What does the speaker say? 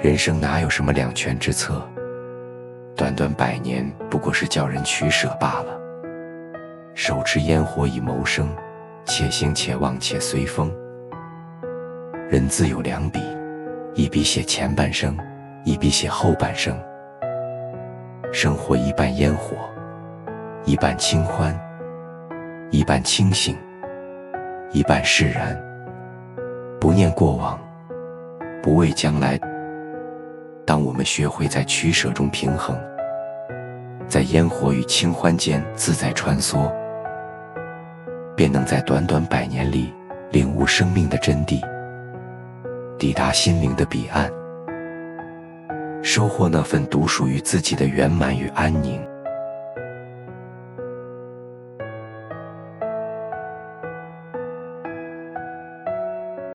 人生哪有什么两全之策，短短100年不过是叫人取舍罢了。手持烟火以谋生，且行且望且随风。人自有两笔，一笔写前半生，一笔写后半生。生活一半烟火，一半清欢，一半清醒，一半释然。不念过往，不畏将来。当我们学会在取舍中平衡，在烟火与清欢间自在穿梭，便能在短短100年里领悟生命的真谛，抵达心灵的彼岸，收获那份独属于自己的圆满与安宁。